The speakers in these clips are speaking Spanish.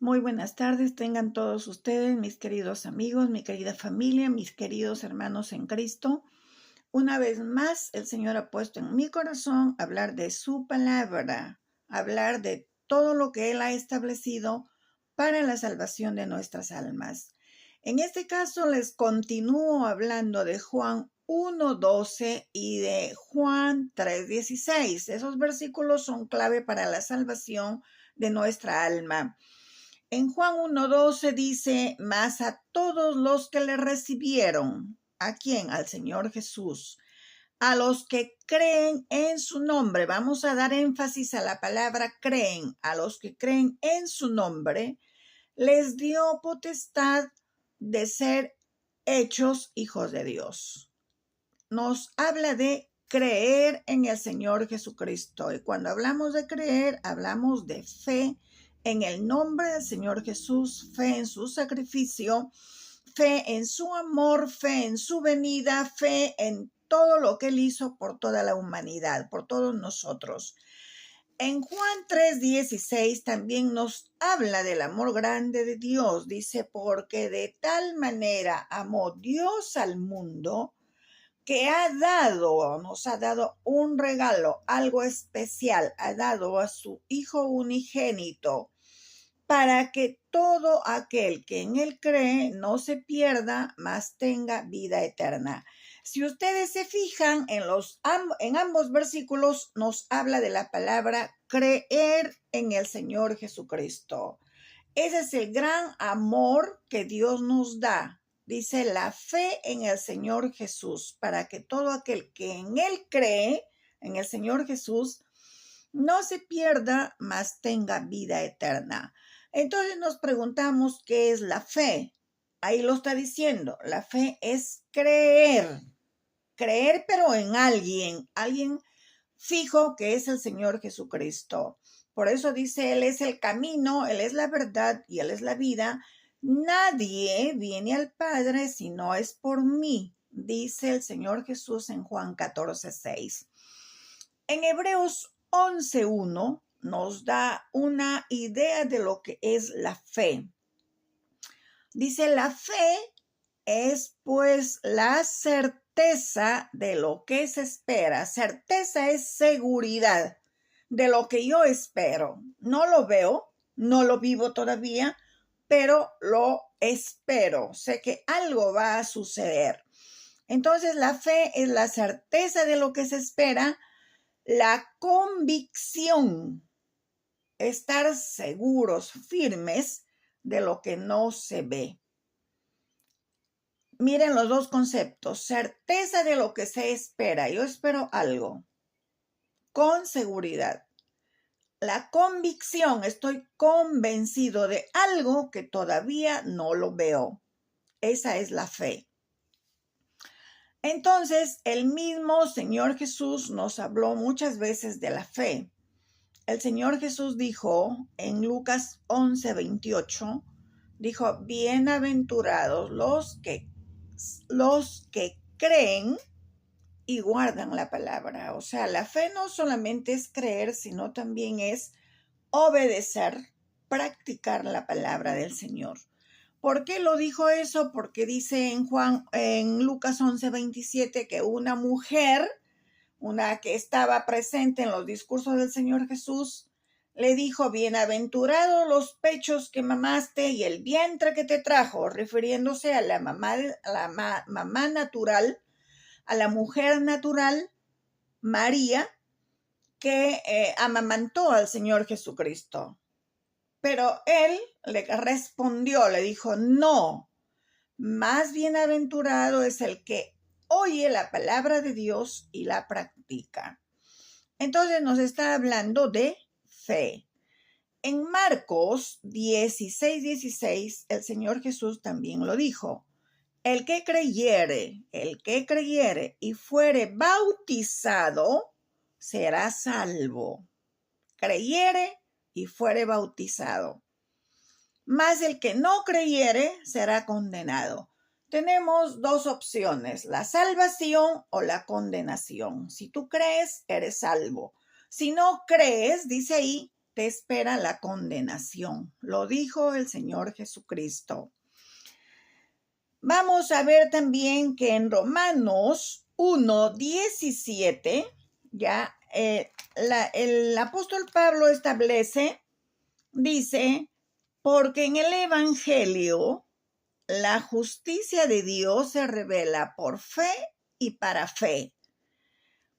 Muy buenas tardes, tengan todos ustedes, mis queridos amigos, mi querida familia, mis queridos hermanos en Cristo. Una vez más, el Señor ha puesto en mi corazón hablar de su palabra, hablar de todo lo que Él ha establecido para la salvación de nuestras almas. En este caso, les continúo hablando de Juan 1:12 y de Juan 3:16. Esos versículos son clave para la salvación de nuestra alma. En Juan 1:12 dice, mas a todos los que le recibieron, ¿a quién? Al Señor Jesús, a los que creen en su nombre, vamos a dar énfasis a la palabra creen, a los que creen en su nombre, les dio potestad de ser hechos hijos de Dios. Nos habla de creer en el Señor Jesucristo. Y cuando hablamos de creer, hablamos de fe en el nombre del Señor Jesús, fe en su sacrificio, fe en su amor, fe en su venida, fe en todo lo que Él hizo por toda la humanidad, por todos nosotros. En Juan 3:16 también nos habla del amor grande de Dios. Dice, porque de tal manera amó Dios al mundo, que nos ha dado un regalo, algo especial, ha dado a su Hijo unigénito, para que todo aquel que en Él cree no se pierda, mas tenga vida eterna. Si ustedes se fijan, en ambos versículos nos habla de la palabra creer en el Señor Jesucristo. Ese es el gran amor que Dios nos da. Dice la fe en el Señor Jesús, para que todo aquel que en Él cree, en el Señor Jesús, no se pierda, mas tenga vida eterna. Entonces nos preguntamos, ¿qué es la fe? Ahí lo está diciendo, la fe es creer pero en alguien fijo que es el Señor Jesucristo. Por eso dice, Él es el camino, Él es la verdad y Él es la vida. Nadie viene al Padre si no es por mí, dice el Señor Jesús en Juan 14:6. En Hebreos 11:1 nos da una idea de lo que es la fe. Dice, la fe es pues la certeza de lo que se espera. Certeza es seguridad de lo que yo espero. No lo veo, no lo vivo todavía, pero lo espero. Sé que algo va a suceder. Entonces la fe es la certeza de lo que se espera, la convicción, estar seguros, firmes de lo que no se ve. Miren los dos conceptos, certeza de lo que se espera. Yo espero algo con seguridad. La convicción, estoy convencido de algo que todavía no lo veo. Esa es la fe. Entonces, el mismo Señor Jesús nos habló muchas veces de la fe. El Señor Jesús dijo en Lucas 11:28, dijo, bienaventurados los que creen y guardan la palabra. O sea, la fe no solamente es creer, sino también es obedecer, practicar la palabra del Señor. ¿Por qué lo dijo eso? Porque dice en Lucas 11:27 que una mujer, una que estaba presente en los discursos del Señor Jesús, le dijo, bienaventurados los pechos que mamaste y el vientre que te trajo, refiriéndose a la mamá natural, a la mujer natural, María, que amamantó al Señor Jesucristo. Pero él le respondió, le dijo, no, más bienaventurado es el que oye la palabra de Dios y la practica. Entonces nos está hablando de fe. En Marcos 16:16, el Señor Jesús también lo dijo. El que creyere y fuere bautizado, será salvo. Creyere y fuere bautizado. Mas el que no creyere, será condenado. Tenemos dos opciones, la salvación o la condenación. Si tú crees, eres salvo. Si no crees, dice ahí, te espera la condenación. Lo dijo el Señor Jesucristo. Vamos a ver también que en Romanos 1:17, ya el apóstol Pablo establece, dice, porque en el Evangelio la justicia de Dios se revela por fe y para fe.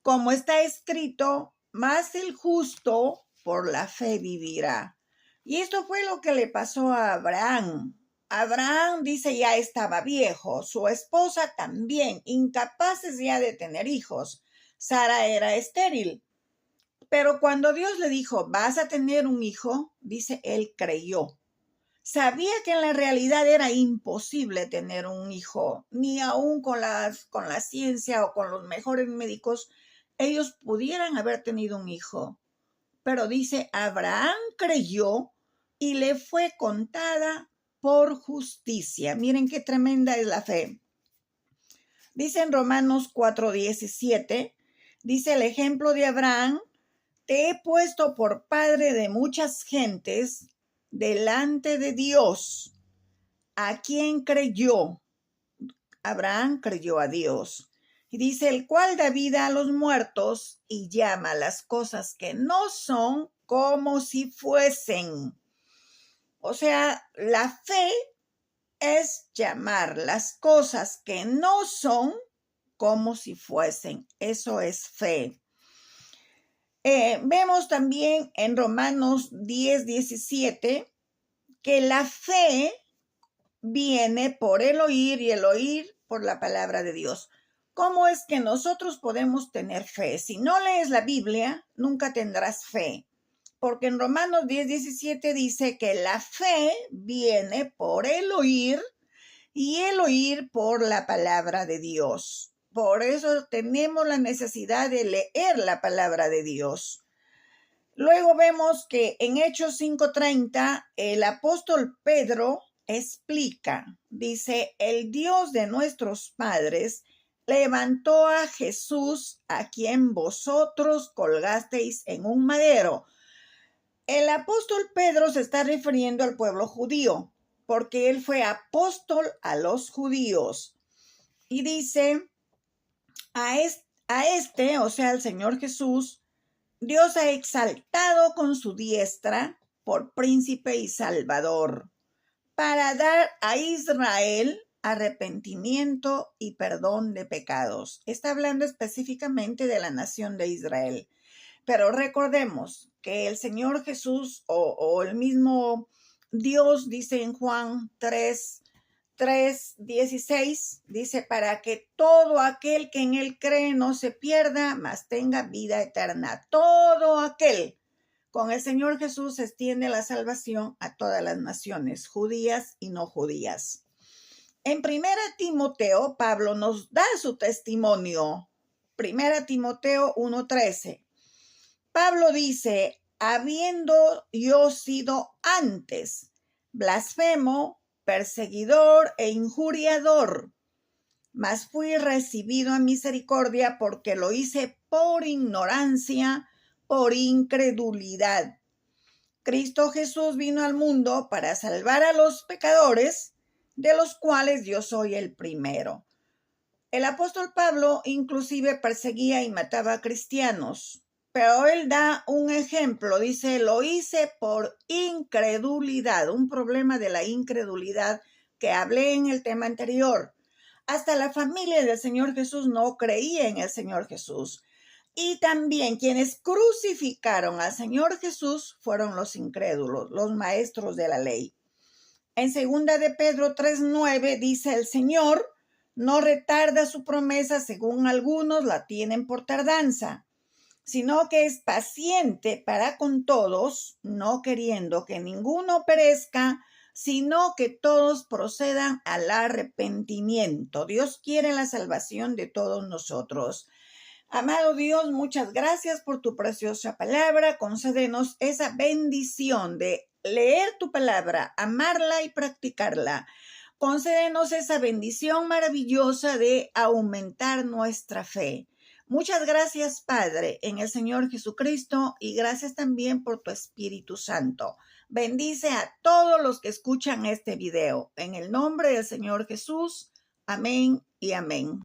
Como está escrito, más el justo por la fe vivirá. Y esto fue lo que le pasó a Abraham. Abraham, dice, ya estaba viejo, su esposa también, incapaces ya de tener hijos. Sara era estéril. Pero cuando Dios le dijo, vas a tener un hijo, dice, él creyó. Sabía que en la realidad era imposible tener un hijo, ni aún con la ciencia o con los mejores médicos, ellos pudieran haber tenido un hijo. Pero dice, Abraham creyó y le fue contada por justicia. Miren qué tremenda es la fe. Dice en Romanos 4:17, dice el ejemplo de Abraham, te he puesto por padre de muchas gentes delante de Dios. ¿A quién creyó? Abraham creyó a Dios. Y dice, el cual da vida a los muertos y llama las cosas que no son como si fuesen. O sea, la fe es llamar las cosas que no son como si fuesen. Eso es fe. Vemos también en Romanos 10:17 que la fe viene por el oír y el oír por la palabra de Dios. ¿Cómo es que nosotros podemos tener fe? Si no lees la Biblia, nunca tendrás fe. Porque en Romanos 10:17 dice que la fe viene por el oír y el oír por la palabra de Dios. Por eso tenemos la necesidad de leer la palabra de Dios. Luego vemos que en Hechos 5:30 el apóstol Pedro explica, dice, el Dios de nuestros padres levantó a Jesús, a quien vosotros colgasteis en un madero. El apóstol Pedro se está refiriendo al pueblo judío, porque él fue apóstol a los judíos. Y dice, a este, o sea, al Señor Jesús, Dios ha exaltado con su diestra por príncipe y salvador, para dar a Israel arrepentimiento y perdón de pecados. Está hablando específicamente de la nación de Israel. Pero recordemos que el Señor Jesús o el mismo Dios dice en Juan 3:16, dice, para que todo aquel que en él cree no se pierda, mas tenga vida eterna. Todo aquel. Con el Señor Jesús se extiende la salvación a todas las naciones, judías y no judías. En 1 Timoteo, Pablo nos da su testimonio. 1 Timoteo 1:13. Pablo dice, habiendo yo sido antes blasfemo, perseguidor e injuriador, mas fui recibido a misericordia porque lo hice por ignorancia, por incredulidad. Cristo Jesús vino al mundo para salvar a los pecadores, de los cuales yo soy el primero. El apóstol Pablo inclusive perseguía y mataba a cristianos. Pero él da un ejemplo, dice, lo hice por incredulidad, un problema de la incredulidad que hablé en el tema anterior. Hasta la familia del Señor Jesús no creía en el Señor Jesús. Y también quienes crucificaron al Señor Jesús fueron los incrédulos, los maestros de la ley. En 2 de Pedro 3:9 dice el Señor, no retarda su promesa según algunos la tienen por tardanza, sino que es paciente para con todos, no queriendo que ninguno perezca, sino que todos procedan al arrepentimiento. Dios quiere la salvación de todos nosotros. Amado Dios, muchas gracias por tu preciosa palabra. Concédenos esa bendición de leer tu palabra, amarla y practicarla. Concédenos esa bendición maravillosa de aumentar nuestra fe. Muchas gracias, Padre, en el Señor Jesucristo, y gracias también por tu Espíritu Santo. Bendice a todos los que escuchan este video. En el nombre del Señor Jesús. Amén y amén.